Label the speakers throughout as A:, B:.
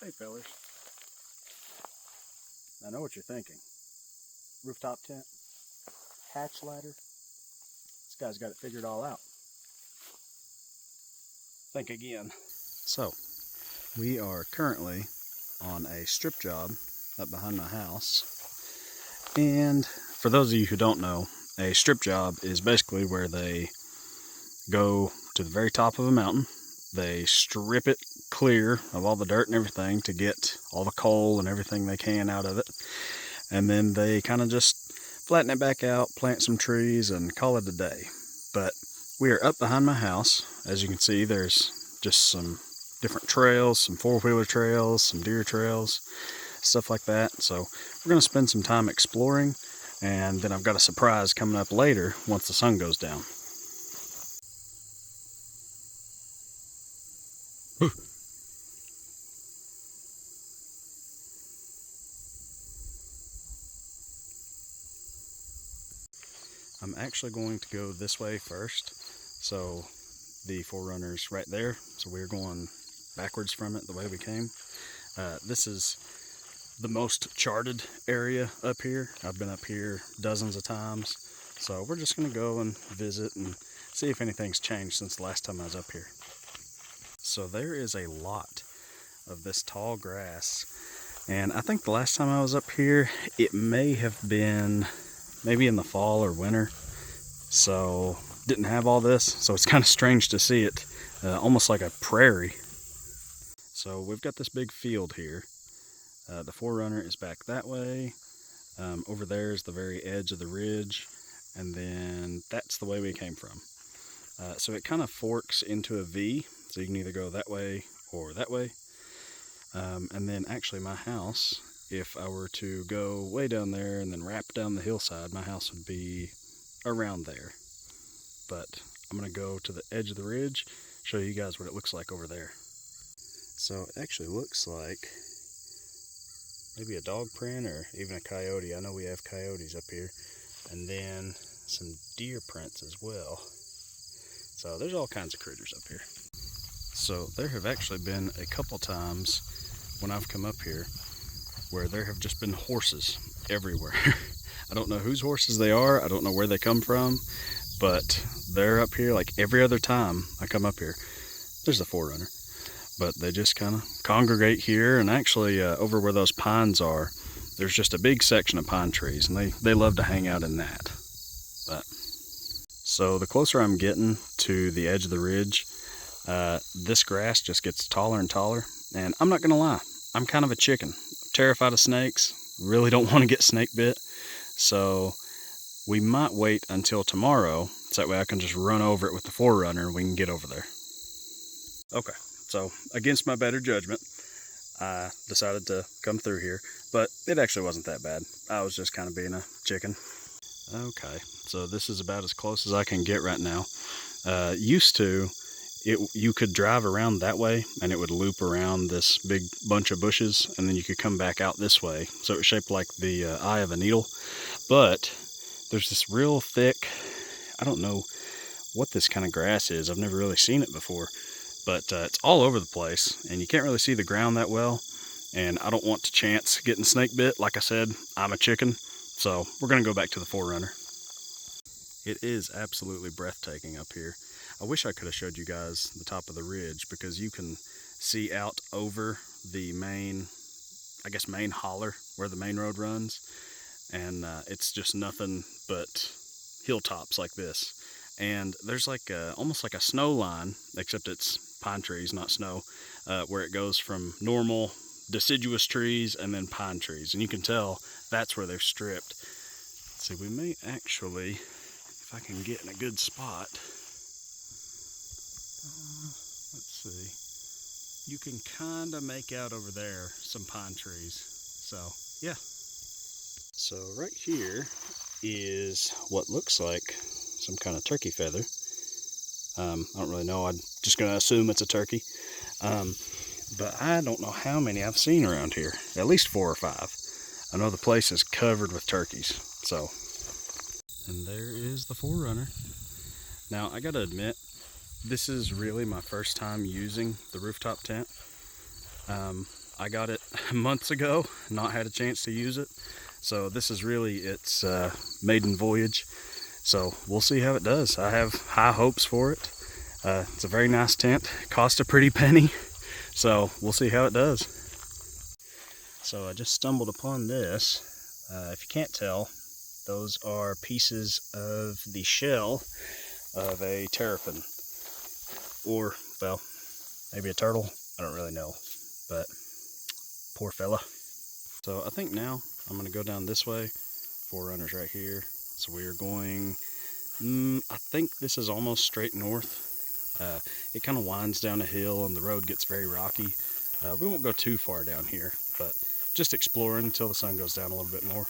A: Hey fellers, I know what you're thinking. Rooftop tent, hatch ladder. This guy's got it figured all out. Think again. So, we are currently on a strip job up behind my house. And for those of you who don't know, a strip job is basically where they go to the very top of a mountain. They strip it clear of all the dirt and everything to get all the coal and everything they can out of it. And then they kind of just flatten it back out, plant some trees, and call it a day. But we are up behind my house. As you can see, there's just some different trails, some four-wheeler trails, some deer trails, stuff like that. So we're going to spend some time exploring, and then I've got a surprise coming up later once the sun goes down. I'm actually going to go this way first. So the forerunner's right there. So we're going backwards from it the way we came. This is the most charted area up here. I've been up here dozens of times. So we're just going to go and visit and see if anything's changed since the last time I was up here. So there is a lot of this tall grass. And I think the last time I was up here, it may have been maybe in the fall or winter. So didn't have all this. So it's kind of strange to see it almost like a prairie. So we've got this big field here. The forerunner is back that way. Over there is the very edge of the ridge. And then that's the way we came from. So it kind of forks into a V. So you can either go that way or that way. And then actually my house, if I were to go way down there and then wrap down the hillside, my house would be around there. But I'm going to go to the edge of the ridge, show you guys what it looks like over there. So it actually looks like maybe a dog print or even a coyote. I know we have coyotes up here. And then some deer prints as well. So there's all kinds of critters up here. So there have actually been a couple times when I've come up here where there have just been horses everywhere. I don't know whose horses they are. I don't know where they come from, but they're up here like every other time I come up here. There's the forerunner, but they just kind of congregate here. And actually over where those pines are, there's just a big section of pine trees, and they love to hang out in that. But so the closer I'm getting to the edge of the ridge, this grass just gets taller and taller. And I'm not gonna lie, I'm kind of a chicken. I'm terrified of snakes, really don't want to get snake bit. So we might wait until tomorrow, so that way I can just run over it with the forerunner and we can get over there. Okay, so against my better judgment, I decided to come through here, but it actually wasn't that bad. I was just kind of being a chicken. Okay, so this is about as close as I can get right now. Used to, you could drive around that way and it would loop around this big bunch of bushes, and then you could come back out this way. So it was shaped like the eye of a needle. But there's this real thick, I don't know what this kind of grass is. I've never really seen it before. But it's all over the place, and you can't really see the ground that well. And I don't want to chance getting snake bit. Like I said, I'm a chicken. So we're going to go back to the forerunner. It is absolutely breathtaking up here. I wish I could have showed you guys the top of the ridge, because you can see out over the main, I guess, main holler where the main road runs. And it's just nothing but hilltops like this. And there's like almost like a snow line, except it's pine trees, not snow, where it goes from normal deciduous trees and then pine trees. And you can tell that's where they're stripped. Let's see, we may actually, if I can get in a good spot, let's see, you can kind of make out over there some pine trees. So yeah. So right here is what looks like some kind of turkey feather. I don't really know. I'm just going to assume it's a turkey. But I don't know how many I've seen around here. At least 4 or 5. I know the place is covered with turkeys. So, and there is the forerunner. Now, I got to admit, this is really my first time using the rooftop tent. I got it months ago, not had a chance to use it. So this is really its maiden voyage. So we'll see how it does. I have high hopes for it. It's a very nice tent, cost a pretty penny. So we'll see how it does. So I just stumbled upon this. If you can't tell, those are pieces of the shell of a terrapin. Or, well, maybe a turtle. I don't really know. But, poor fella. So I think now I'm going to go down this way. Forerunners right here. So we are going, I think this is almost straight north. It kind of winds down a hill and the road gets very rocky. We won't go too far down here, but just exploring until the sun goes down a little bit more.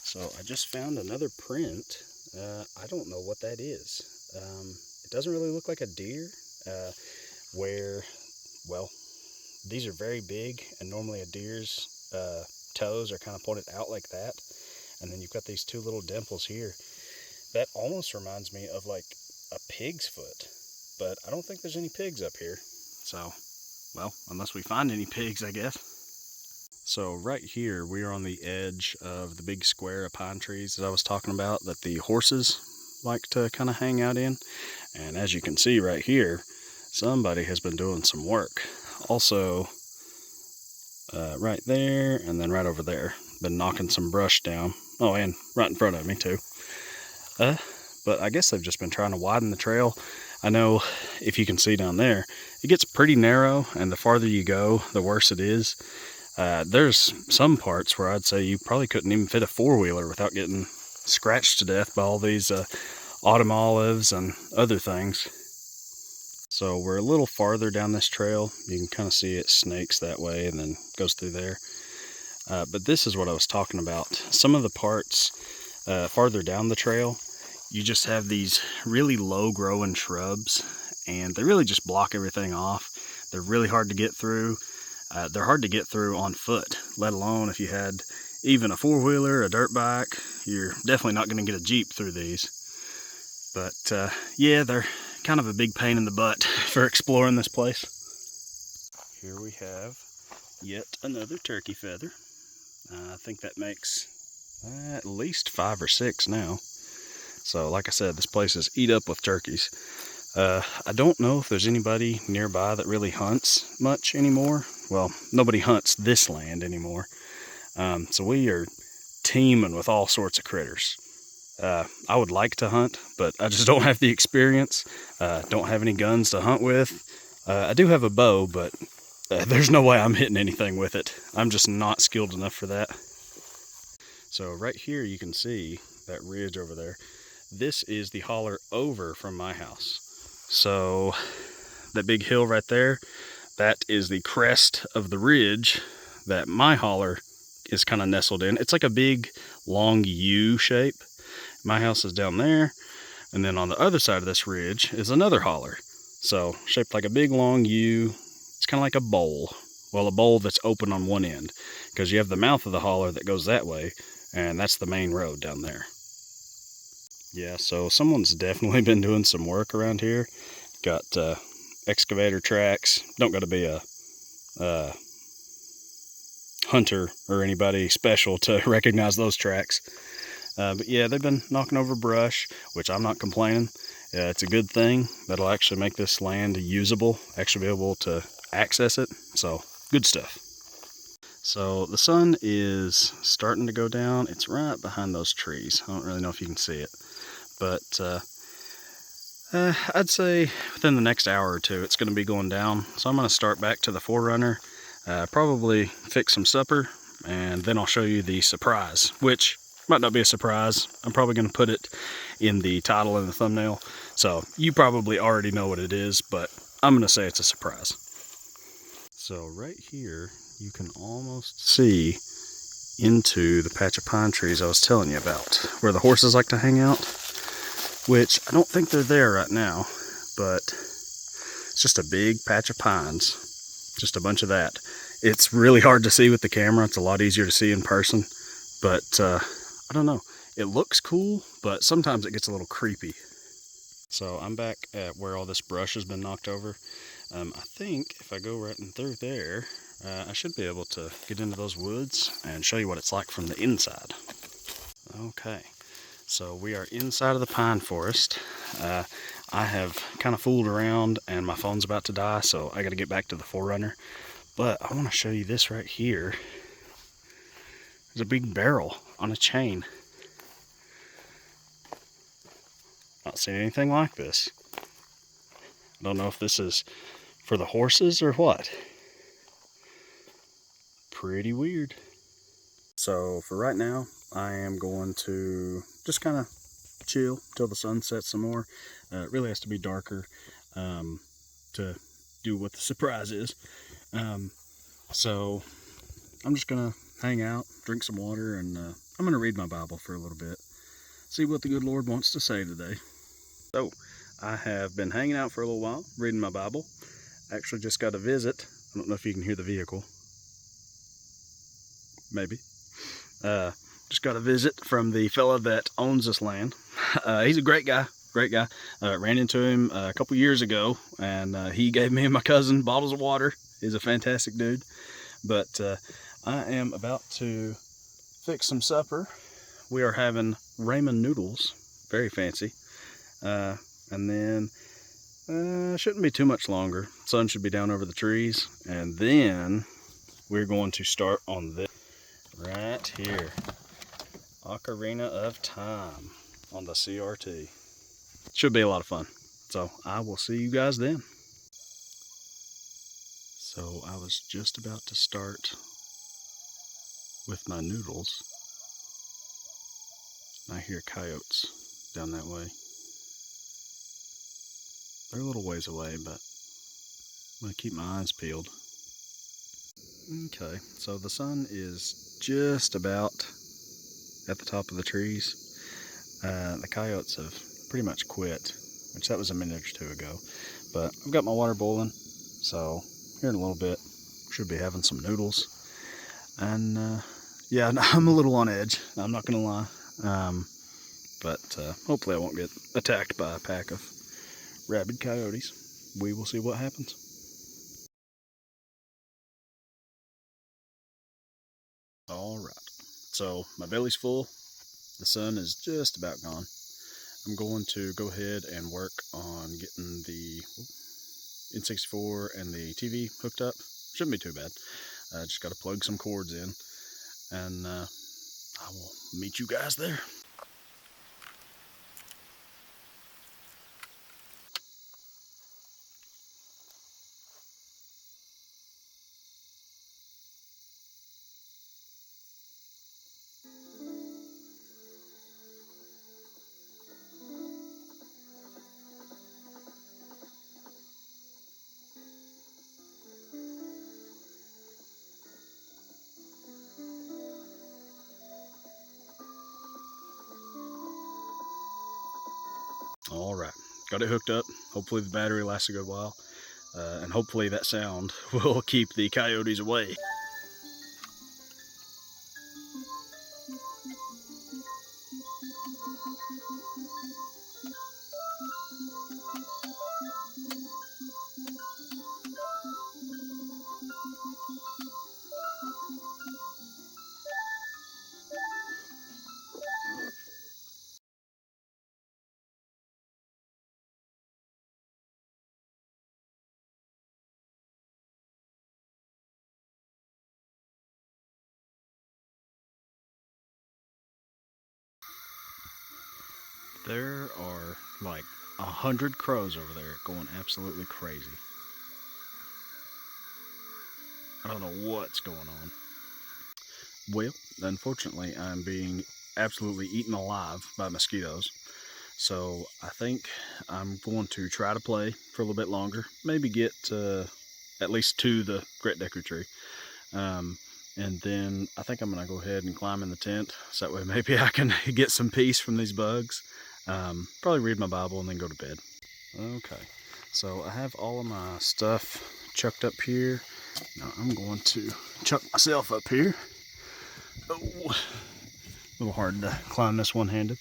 A: So I just found another print. I don't know what that is. It doesn't really look like a deer, well, these are very big, and normally a deer's toes are kind of pointed out like that. And then you've got these two little dimples here. That almost reminds me of like a pig's foot, but I don't think there's any pigs up here. So, well, unless we find any pigs, I guess. So right here, we are on the edge of the big square of pine trees that I was talking about that the horses like to kind of hang out in. And as you can see right here, somebody has been doing some work. Also, right there and then right over there, been knocking some brush down. Oh, and right in front of me too. But I guess they've just been trying to widen the trail. I know if you can see down there, it gets pretty narrow, and the farther you go, the worse it is. There's some parts where I'd say you probably couldn't even fit a four-wheeler without getting scratched to death by all these autumn olives and other things. So we're a little farther down this trail. You can kind of see it snakes that way and then goes through there. But this is what I was talking about. Some of the parts farther down the trail, you just have these really low growing shrubs, and they really just block everything off. They're really hard to get through. They're hard to get through on foot, let alone if you had even a four-wheeler, a dirt bike. You're definitely not going to get a Jeep through these. But yeah, they're kind of a big pain in the butt for exploring this place. Here we have yet another turkey feather. I think that makes at least 5 or 6 now. So like I said, this place is eat up with turkeys. I don't know if there's anybody nearby that really hunts much anymore. Well, nobody hunts this land anymore. So we are teeming with all sorts of critters. I would like to hunt, but I just don't have the experience. Don't have any guns to hunt with. I do have a bow, but there's no way I'm hitting anything with it. I'm just not skilled enough for that. So right here you can see that ridge over there. This is the holler over from my house. So that big hill right there, that is the crest of the ridge that my holler is kind of nestled in. It's like a big long U shape. My house is down there, and then on the other side of this ridge is another holler. So shaped like a big long U. It's kind of like a bowl. Well, a bowl that's open on one end, because you have the mouth of the holler that goes that way, and that's the main road down there. Yeah, so someone's definitely been doing some work around here. Got excavator tracks. Don't got to be a hunter or anybody special to recognize those tracks. But yeah, they've been knocking over brush, which I'm not complaining. It's a good thing. That'll actually make this land usable, actually be able to access it. So, good stuff. So the sun is starting to go down. It's right behind those trees. I don't really know if you can see it. But I'd say within the next hour or two, it's going to be going down. So I'm going to start back to the Forerunner, probably fix some supper, and then I'll show you the surprise, which might not be a surprise. I'm probably going to put it in the title and the thumbnail. So you probably already know what it is, but I'm going to say it's a surprise. So right here, you can almost see into the patch of pine trees I was telling you about, where the horses like to hang out. Which I don't think they're there right now, but it's just a big patch of pines, just a bunch of that. It's really hard to see with the camera. It's a lot easier to see in person, but I don't know. It looks cool, but sometimes it gets a little creepy. So I'm back at where all this brush has been knocked over. I think if I go right in through there, I should be able to get into those woods and show you what it's like from the inside. Okay, so we are inside of the pine forest. I have kind of fooled around and my phone's about to die, so I got to get back to the Forerunner. But I want to show you this right here. There's a big barrel on a chain. Not seen anything like this. I don't know if this is for the horses or what. Pretty weird. So for right now, I am going to just kind of chill till the sun sets some more. It really has to be darker to do what the surprise is. So I'm just gonna hang out, drink some water, and I'm gonna read my Bible for a little bit. See what the good Lord wants to say today. So I have been hanging out for a little while, reading my Bible. Actually just got a visit. I don't know if you can hear the vehicle. Maybe. Just got a visit from the fella that owns this land. He's a great guy. Ran into him a couple years ago, and he gave me and my cousin bottles of water. He's a fantastic dude. But I am about to fix some supper. We are having ramen noodles, very fancy. And then shouldn't be too much longer. Sun should be down over the trees, and then we're going to start on this right here. Ocarina of Time on the CRT. Should be a lot of fun. So I will see you guys then. So I was just about to start with my noodles. I hear coyotes down that way. They're a little ways away, but I'm gonna keep my eyes peeled. Okay, so the sun is just about at the top of the trees. The coyotes have pretty much quit, which that was a minute or two ago. But I've got my water boiling, so here in a little bit, should be having some noodles. And yeah, I'm a little on edge, I'm not gonna lie. But hopefully I won't get attacked by a pack of rabid coyotes. We will see what happens. Alright, so my belly's full. The sun is just about gone. I'm going to go ahead and work on getting the N64 and the TV hooked up. Shouldn't be too bad. Just got to plug some cords in, and I will meet you guys there. Alright, got it hooked up. Hopefully the battery lasts a good while. And hopefully that sound will keep the coyotes away. There are like 100 crows over there going absolutely crazy. I don't know what's going on. Well, unfortunately, I'm being absolutely eaten alive by mosquitoes. So I think I'm going to try to play for a little bit longer. Maybe get at least to the Great Deku tree. And then I think I'm going to go ahead and climb in the tent. So that way maybe I can get some peace from these bugs. Probably read my Bible and then go to bed. Okay, so I have all of my stuff chucked up here. Now I'm going to chuck myself up here. Oh, a little hard to climb this one-handed.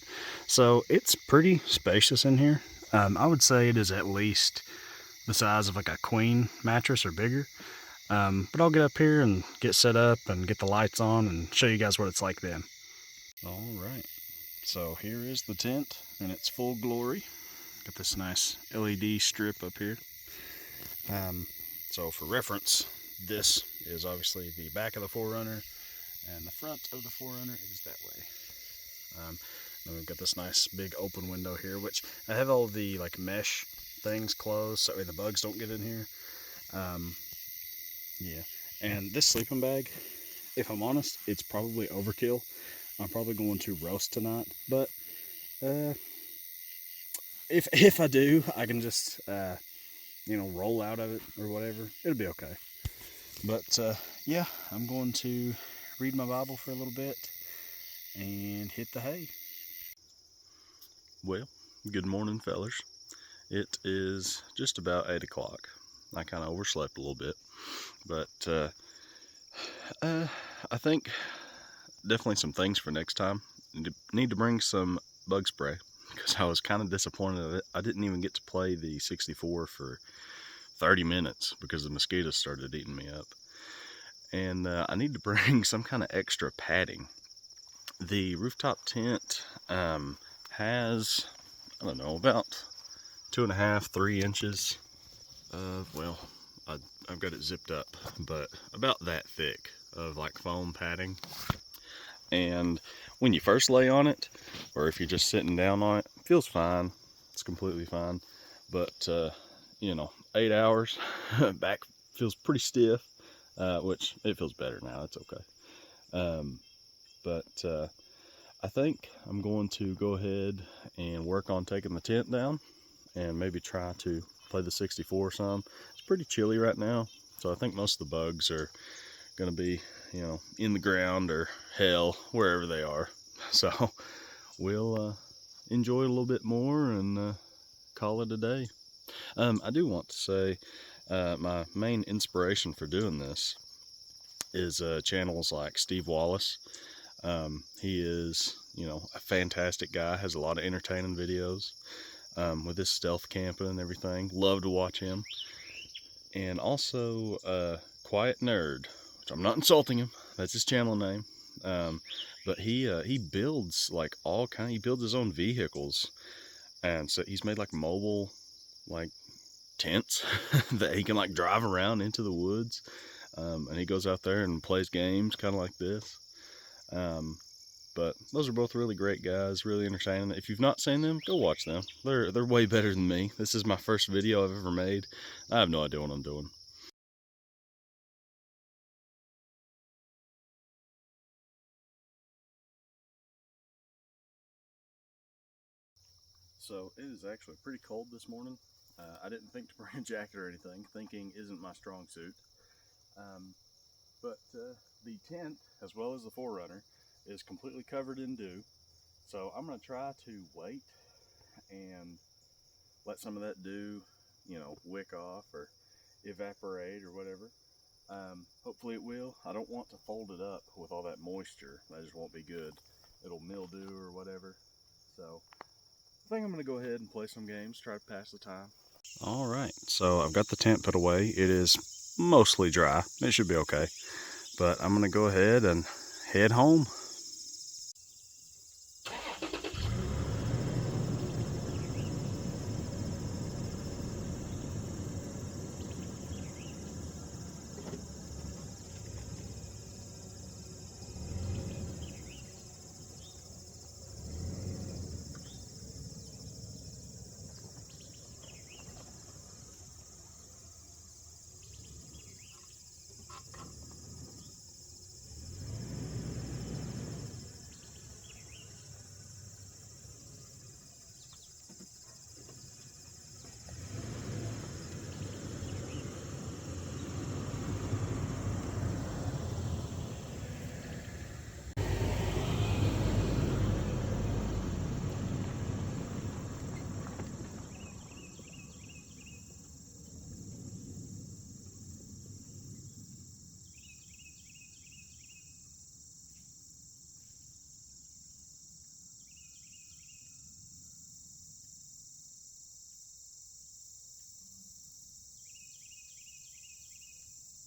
A: So it's pretty spacious in here. I would say it is at least the size of like a queen mattress or bigger. But I'll get up here and get set up and get the lights on and show you guys what it's like then. All right, so here is the tent in its full glory. Got this nice LED strip up here. So for reference, this is obviously the back of the 4Runner, and the front of the 4Runner is that way. Then we've got this nice big open window here, which I have all the like mesh things closed so the bugs don't get in here. Yeah, and this sleeping bag, if I'm honest, it's probably overkill. I'm probably going to roast tonight, but if I do, I can just roll out of it or whatever. It'll be okay. But yeah, I'm going to read my Bible for a little bit and hit the hay. Well, good morning, fellers. It is just about 8 o'clock. I kind of overslept a little bit, but I think definitely some things for next time. Need to bring some bug spray, because I was kind of disappointed that I didn't even get to play the 64 for 30 minutes because the mosquitoes started eating me up. And I need to bring some kind of extra padding. The rooftop tent has, I don't know, about 2.5, 3 inches of, well, I've got it zipped up, but about that thick of like foam padding. And when you first lay on it, or if you're just sitting down on it, it feels fine. It's completely fine. But 8 hours back feels pretty stiff, which it feels better now. It's okay. But I think I'm going to go ahead and work on taking the tent down and maybe try to play the 64 some. It's pretty chilly right now, so I think most of the bugs are going to be, in the ground or hell, wherever they are. So we'll enjoy it a little bit more and call it a day. I do want to say my main inspiration for doing this is channels like Steve Wallace. He is, a fantastic guy, has a lot of entertaining videos with his stealth camping and everything. Love to watch him. And also Quiet Nerd, which I'm not insulting him, that's his channel name. But he builds like he builds his own vehicles, and so he's made like mobile like tents that he can like drive around into the woods, and he goes out there and plays games kind of like this. But those are both really great guys, really entertaining. If you've not seen them, go watch them. They're way better than me. This is my first video I've ever made. I have no idea what I'm doing. So it is actually pretty cold this morning. I didn't think to bring a jacket or anything. Thinking isn't my strong suit. But the tent, as well as the 4Runner, is completely covered in dew. So I'm going to try to wait and let some of that dew, wick off or evaporate or whatever. Hopefully it will. I don't want to fold it up with all that moisture. That just won't be good. It'll mildew or whatever. So I think I'm going to go ahead and play some games, try to pass the time. All right, so I've got the tent put away. It is mostly dry. It should be okay. But I'm going to go ahead and head home.